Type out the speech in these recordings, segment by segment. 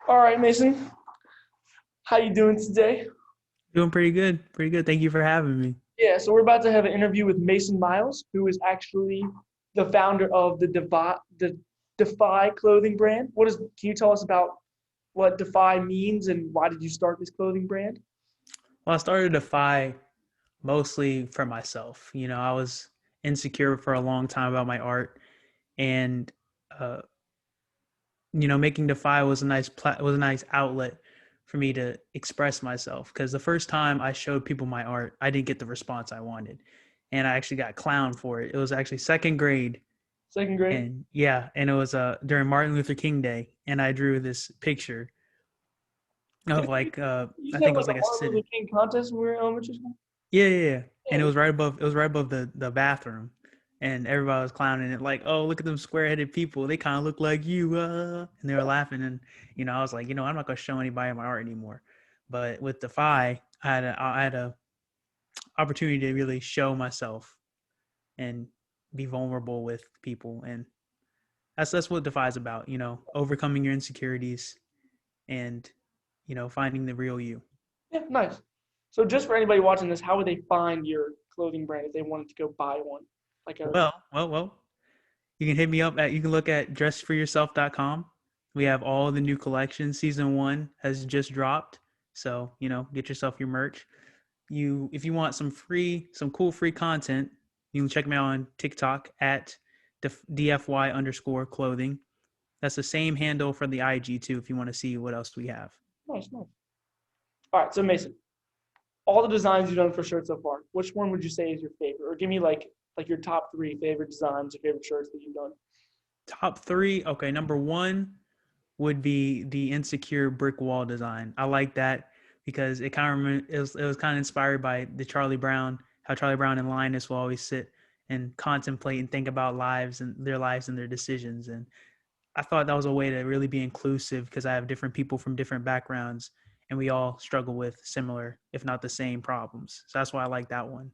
All right, Mason. How you doing today? Doing pretty good. Pretty good. Thank you for having me. Yeah, so we're about to have an interview with Mason Miles, who is actually the founder of the Defy clothing brand. Can you tell us about what Defy means and why did you start this clothing brand? Well, I started Defy mostly for myself. I was insecure for a long time about my art, and uh, making Defy was was a nice outlet for me to express myself. Because the first time I showed people my art, I didn't get the response I wanted, and I actually got clowned for it. It was actually second grade, Second grade? and yeah, and it was during Martin Luther King Day, and I drew this picture Did of you like used I to have think it was like like a a Martin city. Luther King contest when we were in elementary school? Yeah. And Yeah. it was right above the bathroom. And everybody was clowning it like, oh, look at them square headed people. They kind of look like you. And they were laughing. And, I was like, I'm not going to show anybody my art anymore. But with Defy, I had a opportunity to really show myself and be vulnerable with people. And that's what Defy is about, overcoming your insecurities and, finding the real you. Yeah, nice. So just for anybody watching this, how would they find your clothing brand if they wanted to go buy one? Like a Well, you can hit me up you can look at dressforyourself.com. We have all the new collections. Season 1 has just dropped. So, get yourself your merch. If you want some cool free content, you can check me out on TikTok at DFY underscore clothing. That's the same handle for the IG too, if you want to see what else we have. nice, nice. All right, so Mason, all the designs you've done for shirts so far, which one would you say is your favorite? Or give me like your top three favorite designs or favorite shirts that you've done. Top three. Okay, number one would be the insecure brick wall design. I like that because it was kind of inspired by the Charlie Brown, how Charlie Brown and Linus will always sit and contemplate and think about lives and their decisions. And I thought that was a way to really be inclusive because I have different people from different backgrounds and we all struggle with similar, if not the same problems. So that's why I like that one.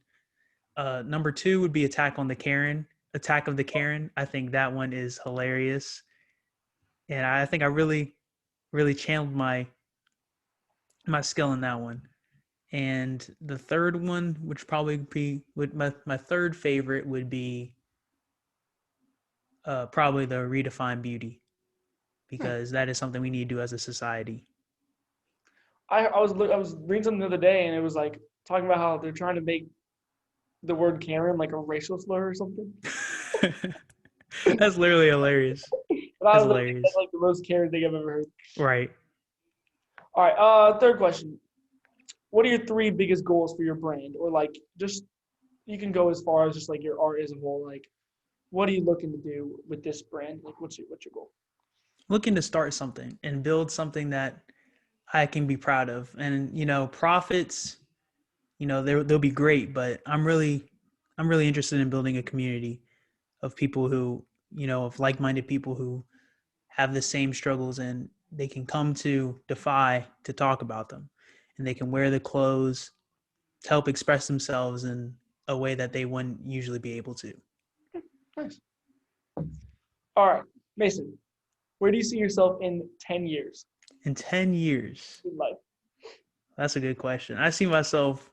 Number two would be Attack of the Karen. I think that one is hilarious. And I think I really channeled my skill in that one. And the third one, which probably be would my third favorite would be probably the redefine beauty Hmm. because that is something we need to do as a society. I was reading something the other day and it was like talking about how they're trying to make the word Karen like a racial slur or something. That's literally hilarious. But I That's was like, that's hilarious. like the most Karen thing I've ever heard. Right. All right, third question. What are your three biggest goals for your brand? Or like just you can go as far as just like your art as a whole. Like what are you looking to do with this brand? Like what's your goal? Looking to start something and build something that I can be proud of. And profits, they'll be great, but I'm really interested in building a community of people who, of like-minded people who have the same struggles and they can come to Defy to talk about them and they can wear the clothes to help express themselves in a way that they wouldn't usually be able to. Nice. All right, Mason, where do you see yourself in 10 years In 10 years, in life? that's a good question. I see myself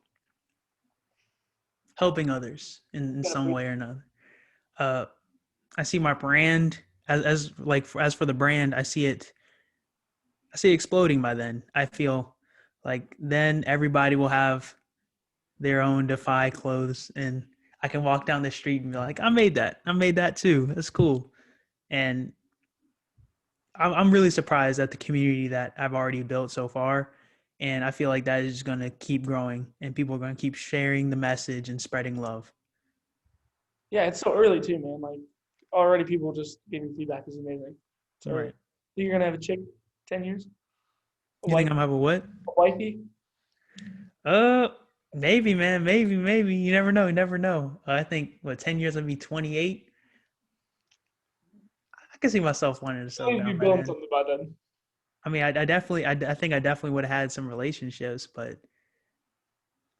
helping others in Gonna some preach. way or another. Uh, I see my brand as for the brand, I see it exploding by then. I feel like then everybody will have their own Defy clothes, and I can walk down the street and be like, I made that. I made that too. That's cool. And I'm really surprised at the community that I've already built so far. And I feel like that is going to keep growing, and people are going to keep sharing the message and spreading love. Yeah, it's so early too, man. Like already people just giving feedback is amazing. It's early. Right. Think you're gonna have a chick 10 years? A You wife think I'm gonna have a what? a wifey? Uh, maybe, man. Maybe. You never know. You never know. I think what 10 years I'll be 28. I can see myself wanting to settle You'll be down by building then. something by then. I mean, I think I definitely would have had some relationships, but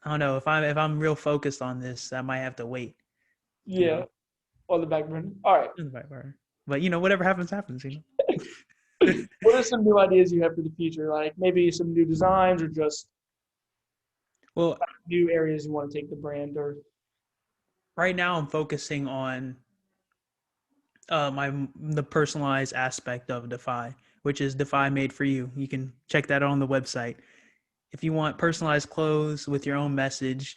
I don't know if I'm real focused on this, I might have to wait. You Yeah, know, on the back burner. All right. in the back burner. But whatever happens, happens. What are some new ideas you have for the future? Like maybe some new designs or just Well, new areas you want to take the brand or right now I'm focusing on the personalized aspect of DeFi, which is DeFi made for you. You can check that out on the website. If you want personalized clothes with your own message,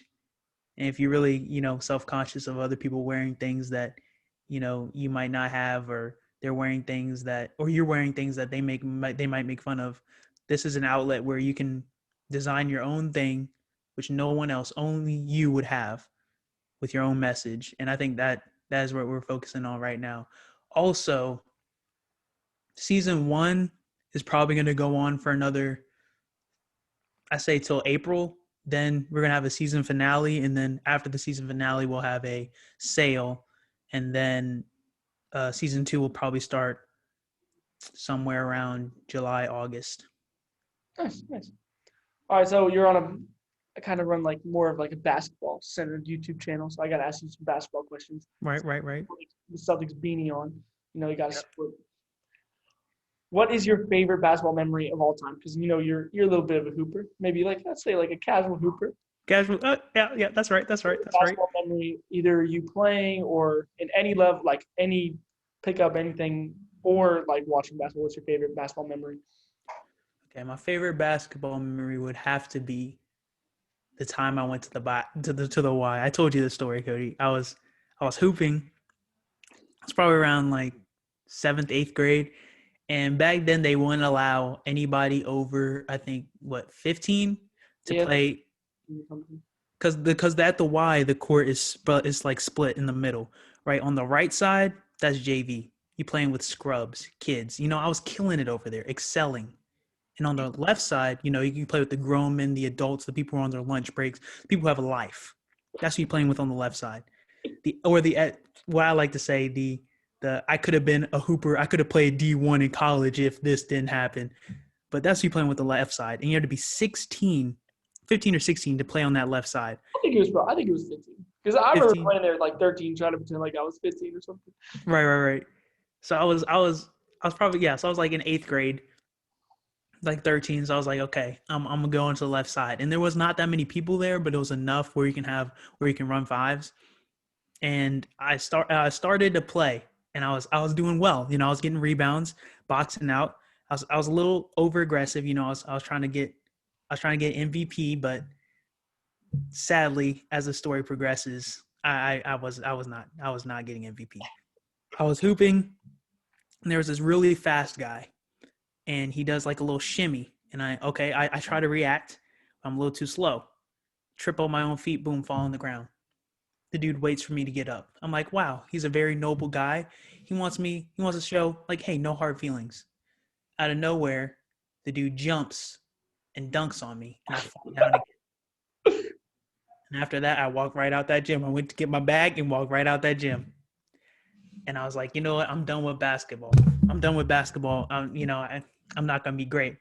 and if you're really, self-conscious of other people wearing things that, you might not have, or they're wearing things that, or you're wearing things that they might make fun of, this is an outlet where you can design your own thing, which no one else, only you would have, with your own message. And I think that is what we're focusing on right now. Also, season 1 is probably going to go on for another, I say, till April. Then we're going to have a season finale, and then after the season finale we'll have a sale, and then season 2 will probably start somewhere around July, August. nice, nice. All right, so you're on I kind of run like more of like a basketball centered YouTube channel, so I got to ask you some basketball questions. Right. The Celtics beanie on, you got to Yep. support. What is your favorite basketball memory of all time? Because you're a little bit of a hooper, maybe like let's say like a casual hooper. Casual. Yeah. That's right. That's right. That's right. Basketball memory, either you playing or in any level, like any pick up anything, or like watching basketball. What's your favorite basketball memory? Okay, my favorite basketball memory would have to be the time I went to the Y. I told you the story, Cody. I was hooping. It's probably around like 7th, 8th grade. And back then they wouldn't allow anybody over, I think, 15 to Yeah. play, because at the Y the court is like split in the middle. Right on the right side, that's JV. You playing with scrubs, kids. I was killing it over there, excelling. And on the left side, you can play with the grown men, the adults, the people who are on their lunch breaks, people who have a life. That's who you're playing with on the left side. What I like to say, the I could have been a hooper. I could have played D1 in college if this didn't happen. But that's who you're playing with the left side. And you had to be 16, 15 or 16 to play on that left side. I think it was 15 because I remember 15. playing there at like 13, trying to pretend like I was 15 or something. Right. So I was probably, yeah. So I was like in 8th grade, like 13. So I was like, okay, I'm gonna go into the left side. And there was not that many people there, but it was enough where you can run fives. And I started to play, and I was doing well. I was getting rebounds, boxing out. I was a little over aggressive. I was trying to get MVP, but sadly, as the story progresses, I was not getting MVP. I was hooping, and there was this really fast guy, and he does like a little shimmy, and I try to react. I'm a little too slow. Trip on my own feet, boom, fall on the ground. The dude waits for me to get up. I'm like, wow, he's a very noble guy. He wants to show like, hey, no hard feelings. Out of nowhere, the dude jumps and dunks on me, and I fall down again. And after that, I walked right out that gym. I went to get my bag and walked right out that gym. And I was like, you know what? I'm done with basketball. I'm done with basketball. I'm not gonna be great.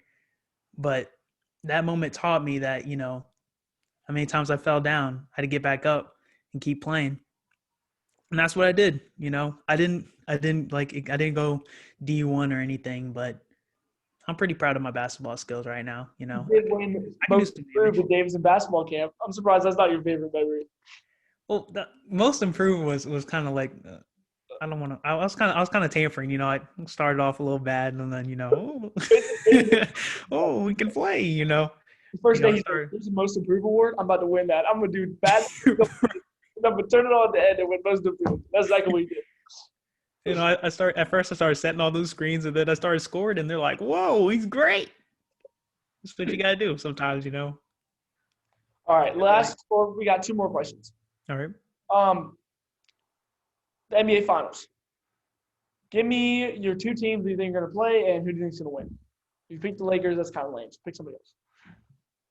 But that moment taught me that, how many times I fell down, I had to get back up and keep playing. And that's what I did. I didn't go D1 or anything, but I'm pretty proud of my basketball skills right now. You did win I can do most some improved damage. at Davidson basketball camp. I'm surprised that's not your favorite memory. Well, the most improved was kind of like, I don't want to. I was kind of tampering. I started off a little bad, and then oh, we can play. The first day I he's like, started. "Here's the most improved award. I'm about to win that. I'm gonna do bad. I'm gonna turn it on at the end and win most improved." That's exactly what he did. I started setting all those screens, and then I started scoring, and they're like, "Whoa, he's great." That's what you gotta do sometimes. All right, last or we got two more questions. All right. Um, the NBA Finals. Give me your two teams who you think are gonna play and who do you think's gonna win. If you pick the Lakers, that's kind of lame. So pick somebody else.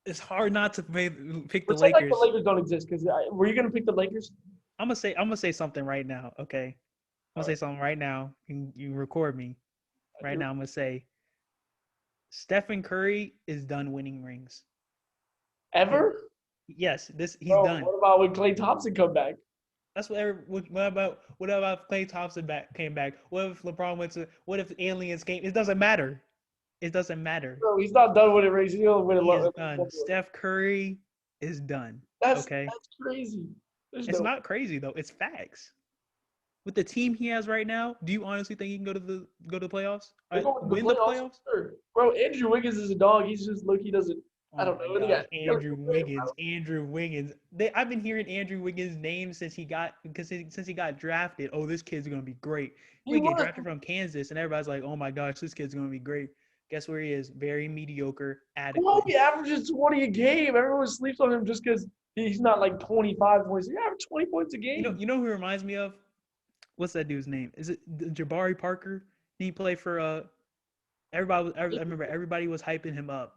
It's hard not to pick the Pretend like the Lakers. Lakers don't exist because were you gonna pick the Lakers? I'm gonna say something right now. Okay, I'm All gonna say right. something right now. You record me right now. I'm gonna say Stephen Curry is done winning rings. Ever? Yes, he's Bro, done. what about when Klay Thompson come back? That's what about if Klay Thompson came back? What if LeBron went to? What if aliens came? It doesn't matter. It doesn't matter. Bro, he's not done with it, Race. He's gonna win He is it. done. Steph Curry is done. That's Okay, that's crazy. There's it's no. not crazy though. It's facts. With the team he has right now, do you honestly think he can go to the playoffs? They're going to the Win the playoffs. playoffs? Sure. Bro, Andrew Wiggins is a dog. He's just look. He doesn't. I Oh don't my know. gosh, Andrew Wiggins, Andrew Wiggins. I've been hearing Andrew Wiggins' name since he got drafted. Oh, this kid's gonna be great. He We get was. drafted from Kansas, and everybody's like, "Oh my gosh, this kid's gonna be great." Guess where he is? Very mediocre, Well, adequate. he averages 20 a game. Everyone sleeps on him just because he's not like 25 points. He averages 20 points a game. You know who reminds me of? What's that dude's name? Is it Jabari Parker? He played for everybody. I remember everybody was hyping him up.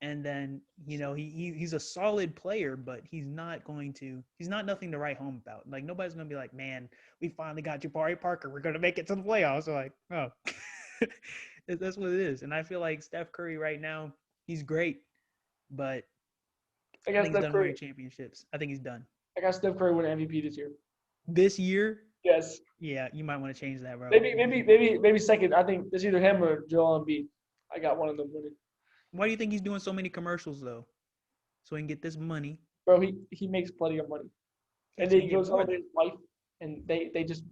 And then, he's a solid player, but he's not nothing to write home about. Like, nobody's going to be like, man, we finally got Jabari Parker. We're going to make it to the playoffs. So like, oh, that's what it is. And I feel like Steph Curry right now, he's great, but I I got think he's Steph done winning Curry. championships. I think he's done. I got Steph Curry winning MVP this year. This year, Yes. yeah, you might want to change that, bro. Maybe second. I think it's either him or Joel Embiid. I got one of them winning. Why do you think he's doing so many commercials, though? So he can get this money. Bro, he makes plenty of money. And So then he he get goes more. home to his wife, and they just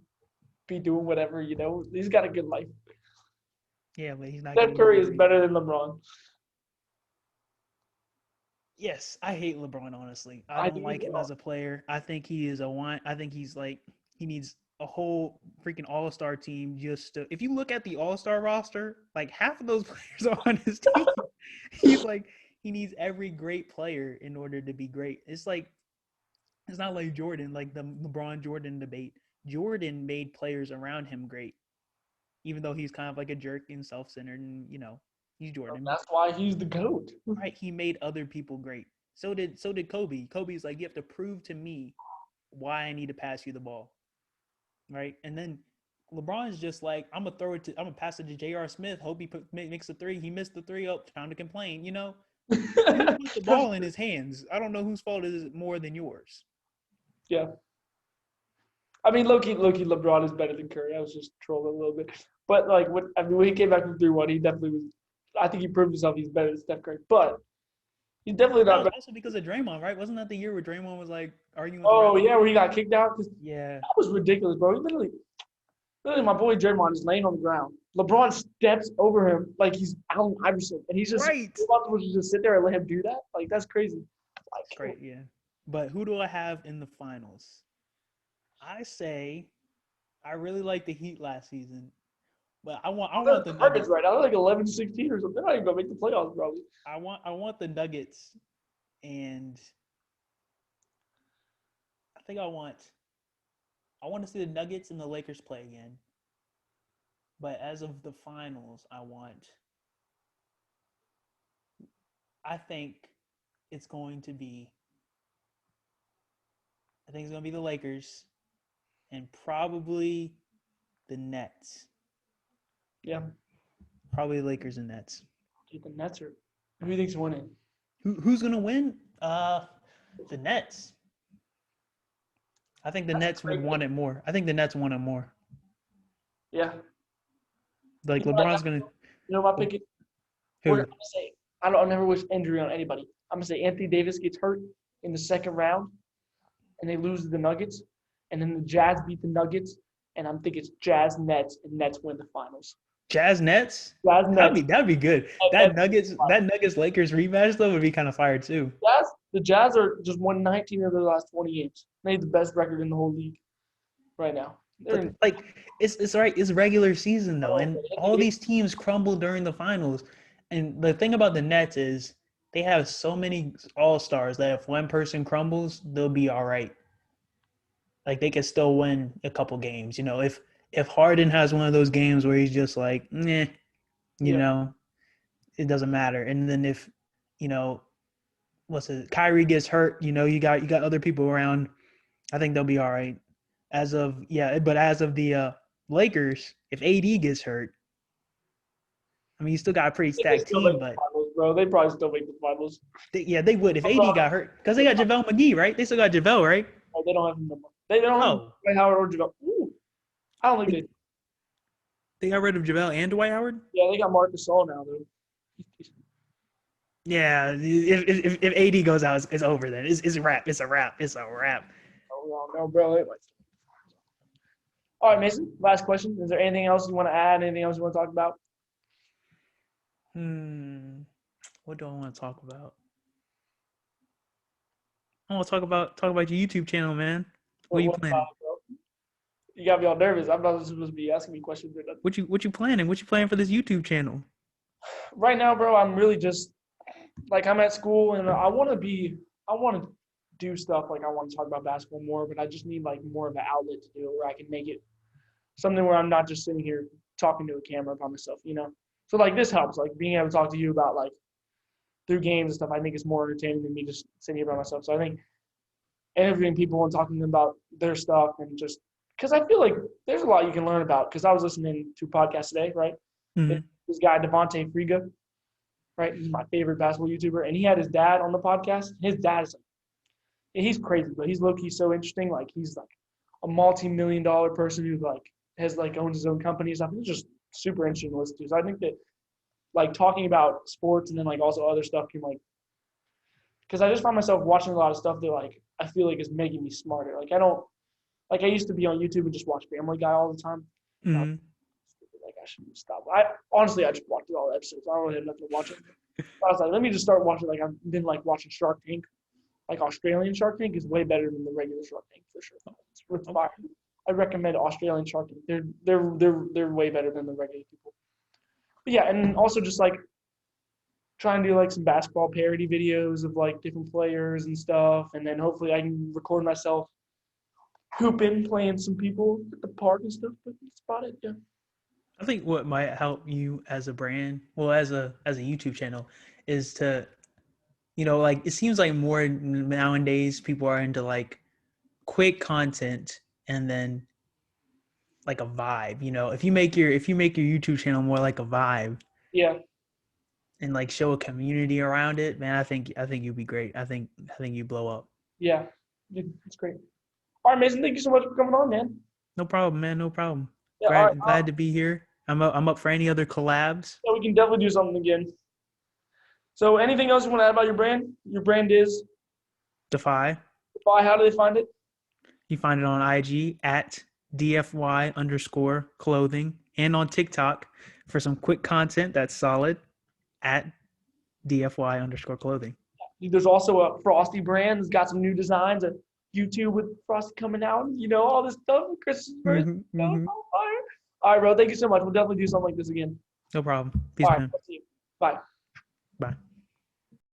be doing whatever, He's got a good life. Yeah, but he's not Steph getting Curry is married. better than LeBron. Yes, I hate LeBron, honestly. I I don't do like as him well. as a player. I think he is a one. I think he's like, he needs a whole freaking all-star team just to, if you look at the all-star roster, like half of those players are on his team. He's like, he needs every great player in order to be great. It's like, it's not like Jordan, like the LeBron Jordan debate. Jordan made players around him great, even though he's kind of like a jerk and self-centered and, he's Jordan. But That's why he's the GOAT. right, he made other people great. So did Kobe. Kobe's like, you have to prove to me why I need to pass you the ball, right? And then LeBron's just like, I'm gonna pass it to J.R. Smith. Hope he makes a three. He missed the three. Up, time to complain. You put the ball in his hands. I don't know whose fault it is more than yours. Yeah. I mean, low-key, LeBron is better than Curry. I was just trolling a little bit. But, like, when he came back from 3-1, he definitely was – I think he proved himself he's better than Steph Curry. But he's definitely That not was better. also because of Draymond, right? Wasn't that the year where Draymond was like arguing with the Oh, refs? yeah, where he got kicked out? Because Yeah. that was ridiculous, bro. He literally, my boy Draymond is laying on the ground. LeBron steps over him like he's Allen Iverson. And he's just Right. supposed to just sit there and let him do that? Like, that's crazy. Like, That's great, yeah. But who do I have in the finals? I say I really like the Heat last season, but I want the the Nuggets Nuggets. right now. They're like 11-16 or something. They're not even going to make the playoffs, probably. I want the Nuggets, and I think I want to see the Nuggets and the Lakers play again. But as of the finals, I think it's going to be the Lakers and probably the Nets. Yeah. Probably the Lakers and Nets. The Nets are. Who do you think's winning? Who's gonna win? The Nets. I think the Nets would want it more. I think the Nets want it more. Yeah. Like You know, LeBron's gonna. my pick is. Who? I'm gonna say I'll never wish injury on anybody. I'm gonna say Anthony Davis gets hurt in the second round, and they lose to the Nuggets, and then the Jazz beat the Nuggets, and I'm thinking it's Jazz Nets, and Nets win the finals. Jazz Nets. Jazz Nets. That'd be good. That Nuggets Lakers rematch though would be kind of fire too. The Jazz are just won 19 of their last 20 games. They have the best record in the whole league right now. But, like it's right. It's regular season though, and all these teams crumble during the finals. And the thing about the Nets is they have so many all-stars that if one person crumbles, they'll be all right. Like they can still win a couple games. If Harden has one of those games where he's just like, it doesn't matter. And then if, Kyrie gets hurt, you got other people around. I think they'll be all right. As of the Lakers, if AD gets hurt, I mean, you still got a pretty stacked team, but finals, bro. They probably still make the finals. they would if AD got hurt because they got JaVale McGee, right? They still got JaVale, right? Oh, they don't have him no more. They don't have Oh, Dwight Howard or JaVale. Ooh, I don't think they, they. they got rid of JaVale and Dwight Howard? Yeah, they got Marcus Gasol now though. Yeah, if AD goes out, it's over then. It's a wrap. It's a wrap. It's a wrap. Oh no, bro. All right, Mason. Last question. Is there anything else you want to add? Anything else you want to talk about? What do I want to talk about? I want to talk about your YouTube channel, man. What are you What about planning? it, bro? You got me all nervous. I'm not supposed to be asking me questions or nothing. What you planning? What you planning for this YouTube channel? Right now, bro, I'm really just like I'm at school and I want to do stuff like I want to talk about basketball more, but I just need like more of an outlet to do it where I can make it something where I'm not just sitting here talking to a camera by myself, you know? So like this helps, like being able to talk to you about like through games and stuff. I think it's more entertaining than me just sitting here by myself. So I think interviewing people and talking to them about their stuff and just because I feel like there's a lot you can learn about. Because I was listening to a podcast today, right? Mm-hmm. This guy Devontae Friga, right? He's my favorite basketball YouTuber, and he had his dad on the podcast. His dad is like, he's crazy, but he's low key so interesting. Like he's like a multi-million-dollar person who like has like owns his own company and stuff. It's just super interesting to listen to. So I think that like talking about sports and then like also other stuff can like because I just find myself watching a lot of stuff that like I feel like is making me smarter. Like I don't like I used to be on YouTube and just watch Family Guy all the time. Now, Mm-hmm. like I should stop. I honestly I just watched all the episodes. I don't really have nothing to watch it. I was like, let me just start watching. Like I've been like watching Shark Tank. Like Australian Shark Tank is way better than the regular Shark Tank for sure. It's fire. I recommend Australian Shark Tank. They're way better than the regular people. But yeah, and also just like trying to do like some basketball parody videos of like different players and stuff, and then hopefully I can record myself hooping, playing some people at the park and stuff. But that's about it. Yeah. I think what might help you as a brand, well, as a YouTube channel, is to like it seems like more nowadays people are into like quick content and then like a vibe. If you make your YouTube channel more like a vibe Yeah. and like show a community around it, man, I think you'd be great. I think you blow up. Yeah. It's great. All right, Mason. Thank you so much for coming on, man. No problem, man. No problem. Yeah. All right. Glad to be here. I'm up for any other collabs. Yeah, we can definitely do something again. So, anything else you want to add about your brand? Your brand is DeFi. DFY. How do they find it? You find it on IG at DFY_clothing and on TikTok for some quick content that's solid at DFY_clothing. There's also a Frosty brand that's got some new designs. A YouTube with Frosty coming out. You know all this stuff. Christmas first. Mm-hmm, mm-hmm. All right, bro. Thank you so much. We'll definitely do something like this again. No problem. Peace, All right. man. I'll see you. Bye. Bye.